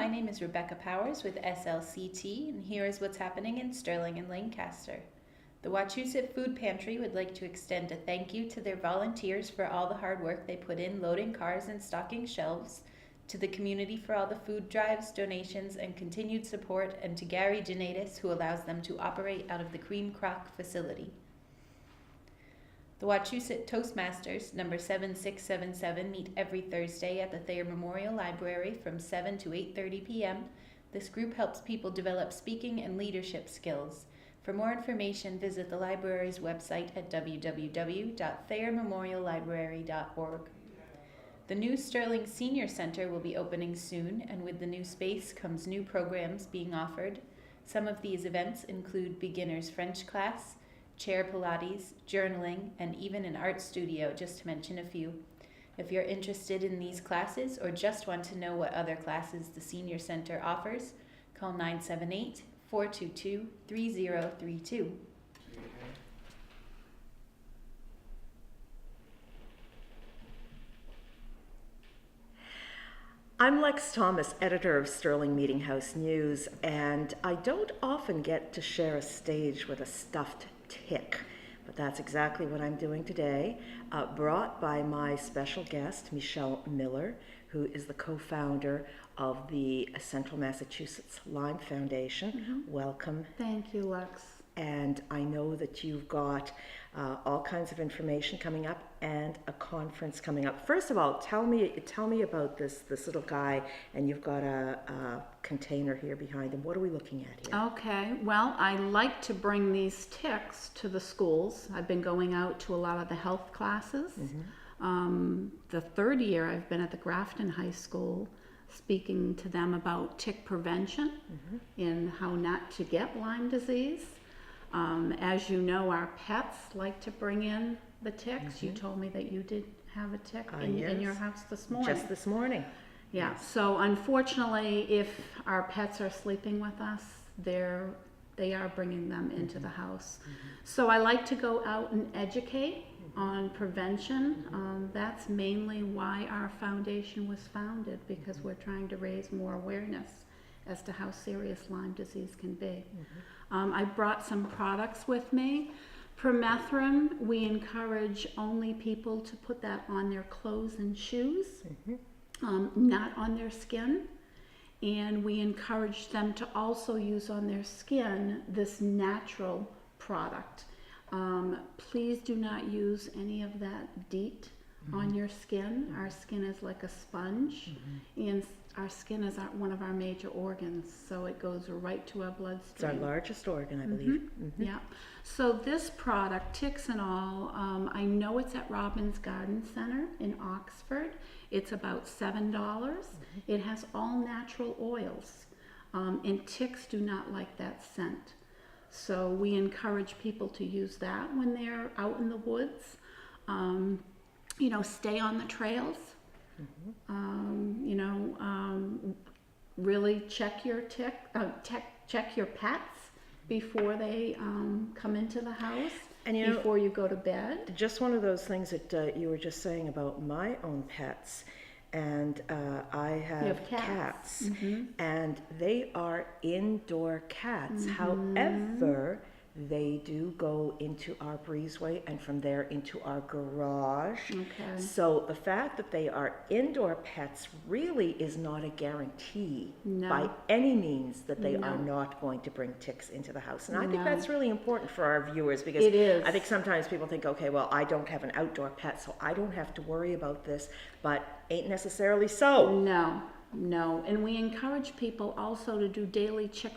my name is Rebecca Powers with SLCT, and here is what's happening in Sterling and Lancaster. The Wachusett Food Pantry would like to extend a thank you to their volunteers for all the hard work they put in loading cars and stocking shelves, to the community for all the food drives, donations, and continued support, and to Gary Donatus, who allows them to operate out of the Cream Crock facility. The Wachusett Toastmasters, number 7677, meet every Thursday at the Thayer Memorial Library from 7 to 8:30 p.m. This group helps people develop speaking and leadership skills. For more information, visit the library's website at www.thayermemoriallibrary.org. The new Sterling Senior Center will be opening soon, and with the new space comes new programs being offered. Some of these events include beginners French class, chair Pilates, journaling, and even an art studio, just to mention a few. If you're interested in these classes or just want to know what other classes the Senior Center offers, call 978-422-3032. I'm Lex Thomas, editor of Sterling Meeting House News, and I don't often get to share a stage with a stuffed tick, but that's exactly what I'm doing today, brought by my special guest, Michelle Miller, who is the co-founder of the Central Massachusetts Lyme Foundation. Mm-hmm. Welcome. Thank you, Lex. And I know that you've got all kinds of information coming up and a conference coming up. First of all, tell me about this little guy, and you've got a container here behind him. What are we looking at here? Okay, well, I like to bring these ticks to the schools. I've been going out to a lot of the health classes. Mm-hmm. The third year I've been at the Grafton High School speaking to them about tick prevention mm-hmm. and how not to get Lyme disease. As you know, our pets like to bring in the ticks. Mm-hmm. You told me that you did have a tick in your house this morning. Just this morning. Yeah, yes. So unfortunately, if our pets are sleeping with us, they are bringing them into mm-hmm. the house. Mm-hmm. So I like to go out and educate mm-hmm. on prevention. Mm-hmm. That's mainly why our foundation was founded, because mm-hmm. we're trying to raise more awareness as to how serious Lyme disease can be. Mm-hmm. I brought some products with me. Permethrin, we encourage only people to put that on their clothes and shoes, mm-hmm. Not on their skin. And we encourage them to also use on their skin this natural product. Please do not use any of that DEET mm-hmm. on your skin. Our skin is like a sponge, mm-hmm. and our skin is one of our major organs, so it goes right to our bloodstream. It's our largest organ, I believe. Mm-hmm. Mm-hmm. Yeah. So this product, ticks and all, I know it's at Robbins Garden Center in Oxford. It's about $7. Mm-hmm. It has all natural oils, and ticks do not like that scent. So we encourage people to use that when they're out in the woods. Stay on the trails. Mm-hmm. Really check your check your pets before they come into the house, and before you go to bed. Just one of those things that you were just saying about my own pets, and I have cats, mm-hmm. and they are indoor cats. Mm-hmm. However, they do go into our breezeway and from there into our garage. Okay. So the fact that they are indoor pets really is not a guarantee by any means that they are not going to bring ticks into the house. And I think that's really important for our viewers, because it is. I think sometimes people think, okay, well, I don't have an outdoor pet, so I don't have to worry about this, but ain't necessarily so. No. And we encourage people also to do daily tick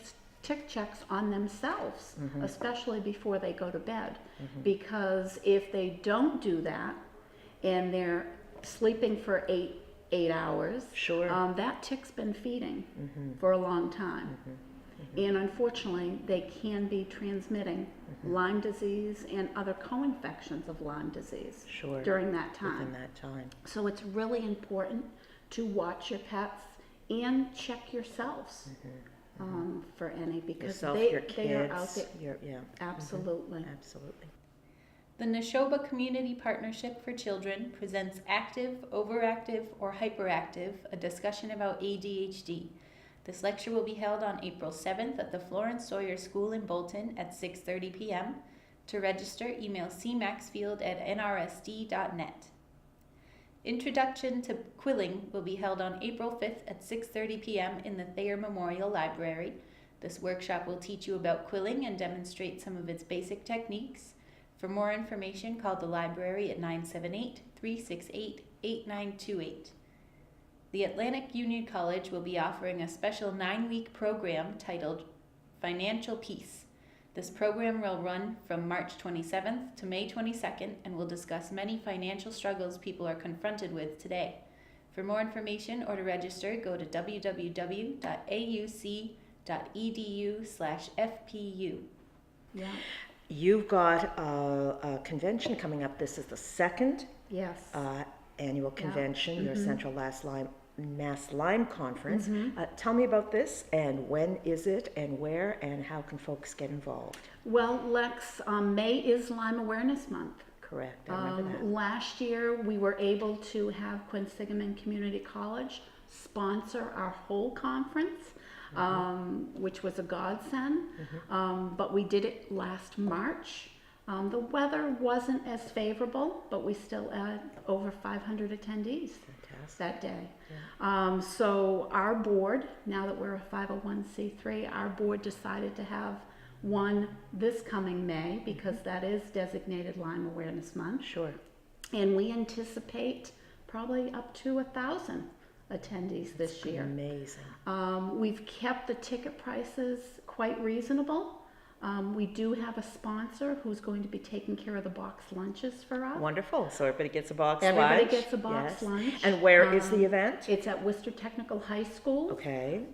checks on themselves, mm-hmm. especially before they go to bed, mm-hmm. because if they don't do that and they're sleeping for eight hours, sure. That tick's been feeding mm-hmm. for a long time. Mm-hmm. Mm-hmm. And unfortunately, they can be transmitting mm-hmm. Lyme disease and other co-infections of Lyme disease during that time. Within that time. So it's really important to watch your pets and check yourselves. Mm-hmm. For any, because they are out there. Absolutely. Mm-hmm. Absolutely. The Neshoba Community Partnership for Children presents Active, Overactive, or Hyperactive, a discussion about ADHD. This lecture will be held on April 7th at the Florence Sawyer School in Bolton at 6:30 p.m. To register, email cmaxfield@nrsd.net. Introduction to Quilling will be held on April 5th at 6:30 p.m. in the Thayer Memorial Library. This workshop will teach you about quilling and demonstrate some of its basic techniques. For more information, call the library at 978-368-8928. The Atlantic Union College will be offering a special 9-week program titled Financial Peace. This program will run from March 27th to May 22nd and will discuss many financial struggles people are confronted with today. For more information or to register, go to www.auc.edu/FPU. Yeah. You've got a convention coming up. This is the second Yes. annual convention, your Central Mass Lyme Conference. Mm-hmm. Tell me about this, and when is it, and where, and how can folks get involved? Well, Lex, May is Lyme Awareness Month. Correct, I remember that. Last year, we were able to have Quinsigamond Community College sponsor our whole conference, which was a godsend. But we did it last March. The weather wasn't as favorable, but we still had over 500 attendees that day. Yeah. So our board, now that we're a 501c3, our board decided to have one this coming May because that is designated Lyme Awareness Month. Sure. And we anticipate probably up to 1,000 attendees this year. Amazing. We've kept the ticket prices quite reasonable. We do have a sponsor who's going to be taking care of the box lunches for us. Wonderful. So everybody gets a box lunch. Everybody gets a box lunch. And where is the event? It's at Worcester Technical High School. Okay.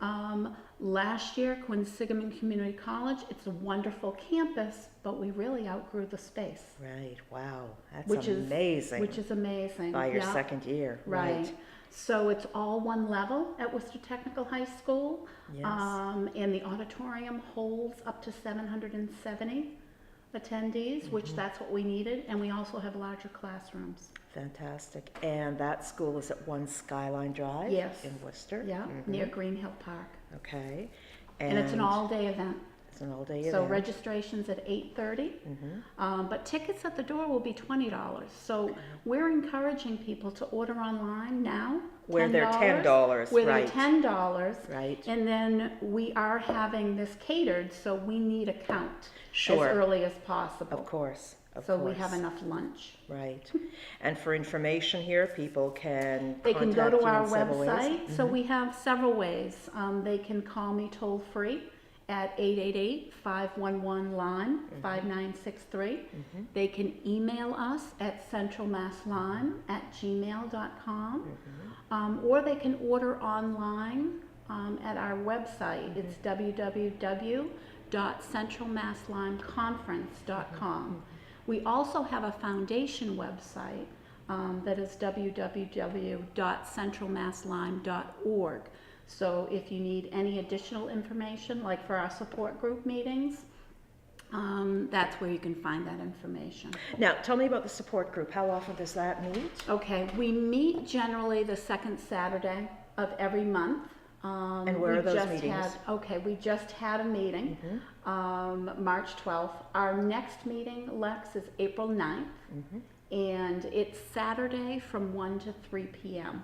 Last year, Quinsigamond Community College, it's a wonderful campus, but we really outgrew the space. Right. Wow. That's amazing. amazing. Which is amazing. By your Yeah. second year. Right. So it's all one level at Worcester Technical High School. Yes. And the auditorium holds up to 770 attendees, which that's what we needed. And we also have larger classrooms. Fantastic. And that school is at 1 Skyline Drive Yes. in Worcester? Yeah, near Green Hill Park. Okay. And it's an all-day event. It's an all-day event. So registration's at 8:30, but tickets at the door will be $20. So we're encouraging people to order online now. Where they're $10, Where right. they're $10. Right. And then we are having this catered, so we need a count Sure. as early as possible. Of course. Of So course. we have enough lunch. Right. And for information here, people can They can go contact to you our in several ways. website. So we have several ways. They can call me toll free at 888-511-LYME, 5963. They can email us at centralmasslyme@gmail.com. Or they can order online at our website. It's www.centralmasslymeconference.com. We also have a foundation website that is www.centralmasslyme.org. So if you need any additional information, like for our support group meetings, that's where you can find that information. Now, tell me about the support group. How often does that meet? Okay, we meet generally the second Saturday of every month. And where are those meetings? We just had a meeting, March 12th. Our next meeting, Lex, is April 9th, and it's Saturday from 1 to 3 p.m.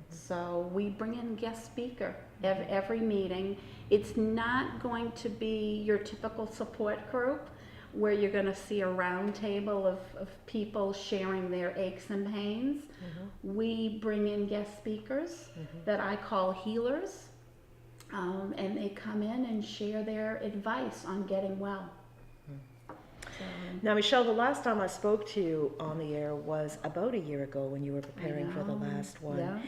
So we bring in guest speaker every meeting. It's not going to be your typical support group where you're going to see a round table of people sharing their aches and pains. We bring in guest speakers that I call healers, and they come in and share their advice on getting well. Now, Michelle, the last time I spoke to you on the air was about a year ago when you were preparing for the last one. Yeah.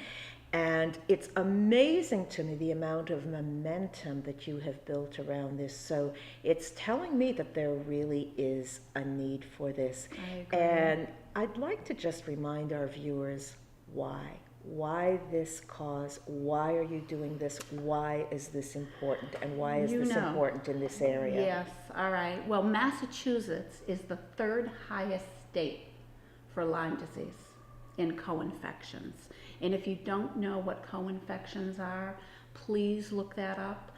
And it's amazing to me the amount of momentum that you have built around this. So it's telling me that there really is a need for this. I agree. And I'd like to just remind our viewers why. Why this cause? Why are you doing this? Why is this important? And why is this important in this area? Yes, all right. Well, Massachusetts is the third highest state for Lyme disease in co-infections. And if you don't know what co-infections are, please look that up.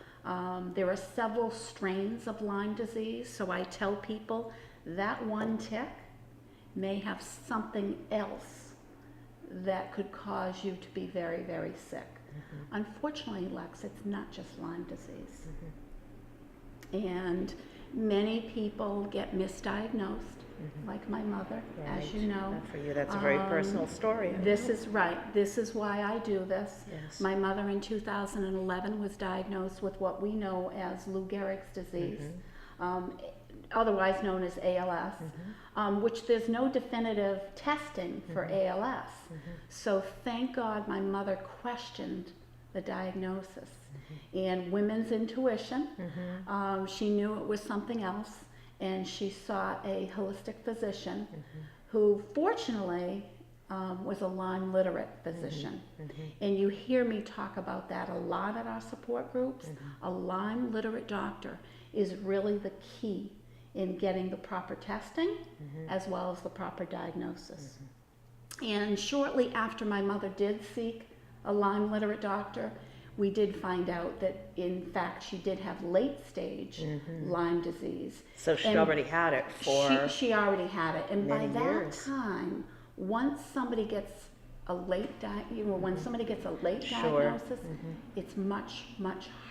There are several strains of Lyme disease, so I tell people that one tick may have something else that could cause you to be very, very sick. Unfortunately, Lex, it's not just Lyme disease. And many people get misdiagnosed, like my mother, as you know. And for you, that's a very personal story. This is right. This is why I do this. Yes. My mother in 2011 was diagnosed with what we know as Lou Gehrig's disease, otherwise known as ALS, which there's no definitive testing for ALS. So thank God my mother questioned the diagnosis. And women's intuition, she knew it was something else, and she sought a holistic physician who fortunately was a Lyme literate physician. And you hear me talk about that a lot at our support groups. A Lyme literate doctor is really the key in getting the proper testing as well as the proper diagnosis. And shortly after my mother did seek a Lyme literate doctor, we did find out that in fact she did have late stage Lyme disease. So she already had it for she already had it, and by that years. time, once somebody gets a late when somebody gets a late diagnosis, it's much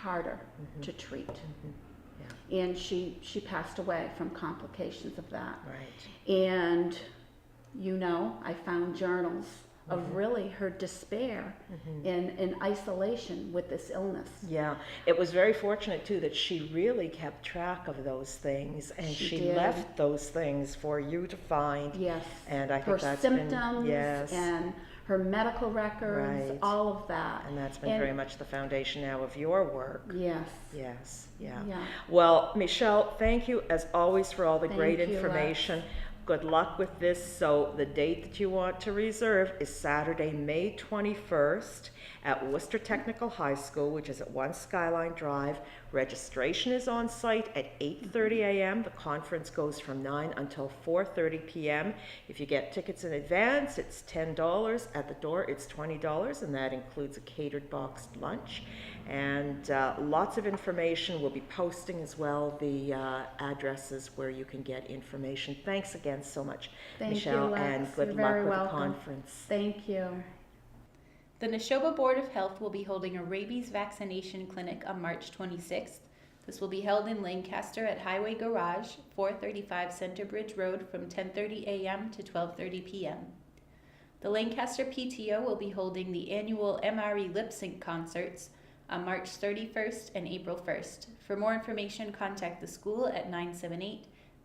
harder to treat. And she passed away from complications of that. Right. And I found journals of really her despair in isolation with this illness. Yeah, it was very fortunate too that she really kept track of those things, and she left those things for you to find. Yes. And I think her that's symptoms been, and her medical records, all of that. And that's been very much the foundation now of your work. Yes. Yes, yeah. Yeah. Well, Michelle, thank you as always for all the great you, information. Good luck with this. So the date that you want to reserve is Saturday, May 21st at Worcester Technical High School, which is at 1 Skyline Drive. Registration is on site at 8:30 a.m. The conference goes from 9 until 4:30 p.m. If you get tickets in advance, it's $10. At the door, it's $20, and that includes a catered boxed lunch. And lots of information. We'll be posting as well the addresses where you can get information. Thanks again so much, Michelle, and good luck with the conference. Thank you. The Neshoba Board of Health will be holding a rabies vaccination clinic on March 26th. This will be held in Lancaster at Highway Garage, 435 Center Bridge Road from 10:30 a.m. to 12:30 p.m. The Lancaster PTO will be holding the annual MRE Lip Sync concerts on March 31st and April 1st. For more information, contact the school at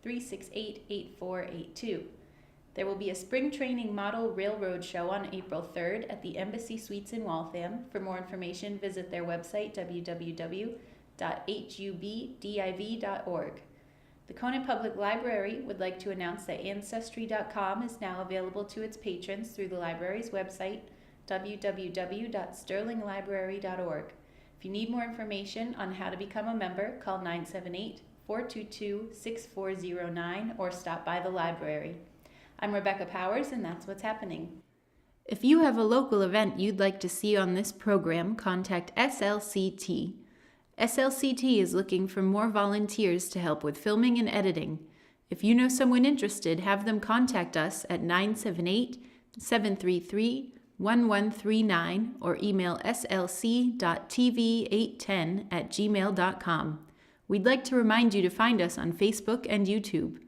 978-368-8482. There will be a spring training model railroad show on April 3rd at the Embassy Suites in Waltham. For more information, visit their website, www.hubdiv.org. The Conant Public Library would like to announce that Ancestry.com is now available to its patrons through the library's website, www.sterling-library.org. If you need more information on how to become a member, call 978-422-6409 or stop by the library. I'm Rebecca Powers, and that's what's happening. If you have a local event you'd like to see on this program, contact SLCT. SLCT is looking for more volunteers to help with filming and editing. If you know someone interested, have them contact us at 978-733-1139 or email slc.tv810@gmail.com. We'd like to remind you to find us on Facebook and YouTube.